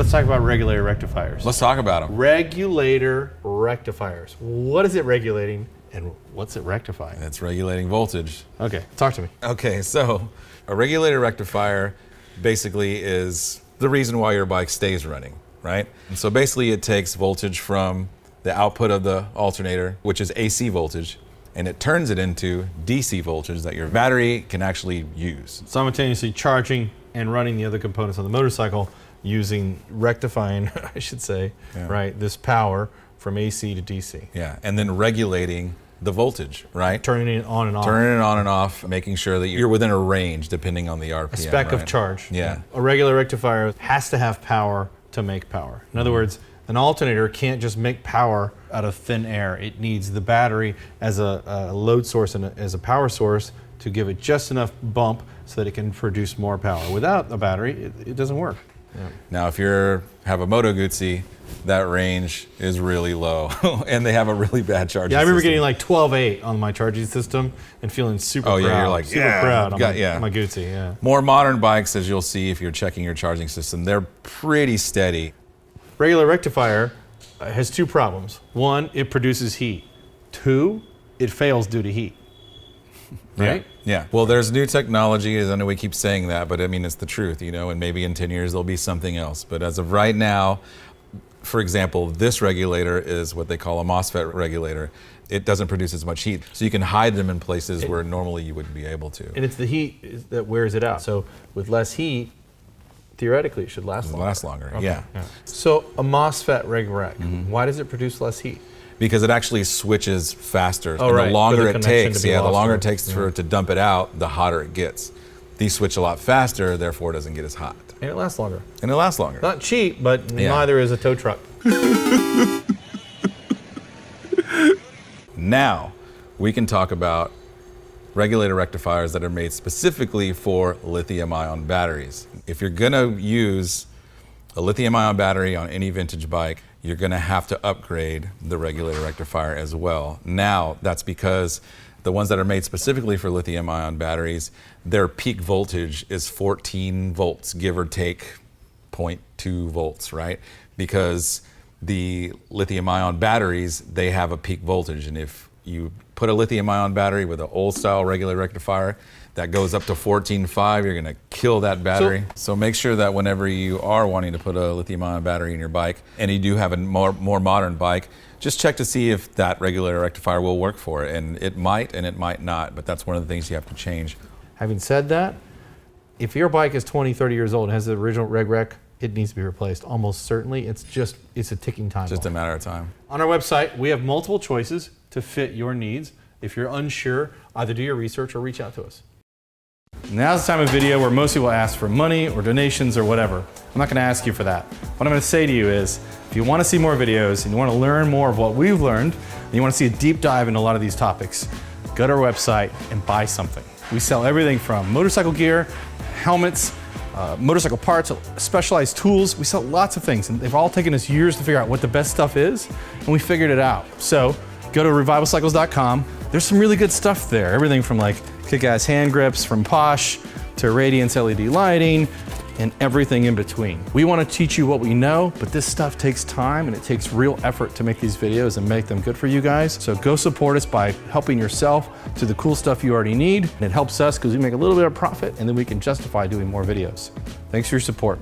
Let's talk about regulator rectifiers. Let's talk about them. Regulator rectifiers. What is it regulating and what's it rectifying? It's regulating voltage. Okay, talk to me. Okay, so a regulator rectifier basically is the reason why your bike stays running, right? And so basically it takes voltage from the output of the alternator, which is AC voltage, and it turns it into DC voltage that your battery can actually use. Simultaneously charging and running the other components on the motorcycle using rectifying, I should say, right, this power from AC to DC. Yeah, and then regulating the voltage, right? Turning it on and off. Turning it on and off, making sure that you're within a range depending on the RPM. A spec right? of charge. Yeah. A regular rectifier has to have power to make power. In other words, an alternator can't just make power out of thin air. It needs the battery as a load source and as a power source to give it just enough bump so that it can produce more power. Without a battery, it doesn't work. Yeah. Now, if you have a Moto Guzzi, that range is really low, and they have a really bad charging system. I remember getting like 12.8 on my charging system and feeling super proud. You're like, super proud on yeah. my Guzzi, yeah. More modern bikes, as you'll see if you're checking your charging system, they're pretty steady. Regular rectifier has two problems. One, it produces heat. Two, it fails due to heat. Right? Yeah. Well, there's new technology, as I know we keep saying that, but I mean, it's the truth, you know, and maybe in 10 years there'll be something else. But as of right now, for example, this regulator is what they call a MOSFET regulator. It doesn't produce as much heat. So you can hide them in places where normally you wouldn't be able to. And it's the heat that wears it out. So with less heat, theoretically it should last longer. Last longer, Okay. yeah. So a MOSFET reg rec, why does it produce less heat? Because it actually switches faster. Oh, and right. the longer For the it connection takes, to be the lost longer or- it takes for it to dump it out, the hotter it gets. These switch a lot faster, therefore it doesn't get as hot. And it lasts longer. And it lasts longer. Not cheap, but neither is a tow truck. Now, we can talk about regulator rectifiers that are made specifically for lithium-ion batteries. If you're gonna use a lithium-ion battery on any vintage bike, you're gonna have to upgrade the regulator rectifier as well. Now, that's because the ones that are made specifically for lithium-ion batteries, their peak voltage is 14 volts, give or take 0.2 volts, right? Because the lithium-ion batteries, they have a peak voltage, and if you put a lithium-ion battery with an old-style regulator rectifier that goes up to 14.5, you're gonna kill that battery. So make sure that whenever you are wanting to put a lithium-ion battery in your bike, and you do have a more modern bike, just check to see if that regulator rectifier will work for it. And it might not, but that's one of the things you have to change. Having said that, if your bike is 20, 30 years old and has the original reg rec, it needs to be replaced. Almost certainly. It's a ticking time bomb. Just a matter of time. On our website, we have multiple choices to fit your needs. If you're unsure, either do your research or reach out to us. Now's the time of video where most people ask for money or donations or whatever. I'm not going to ask you for that. What I'm going to say to you is, if you want to see more videos and you want to learn more of what we've learned, and you want to see a deep dive into a lot of these topics, go to our website and buy something. We sell everything from motorcycle gear, helmets, motorcycle parts, specialized tools. We sell lots of things, and they've all taken us years to figure out what the best stuff is, and we figured it out. So go to revivalcycles.com. There's some really good stuff there. Everything from like kick-ass hand grips from Posh to Radiance LED lighting and everything in between. We want to teach you what we know, but this stuff takes time and it takes real effort to make these videos and make them good for you guys. So go support us by helping yourself to the cool stuff you already need. And it helps us because we make a little bit of profit and then we can justify doing more videos. Thanks for your support.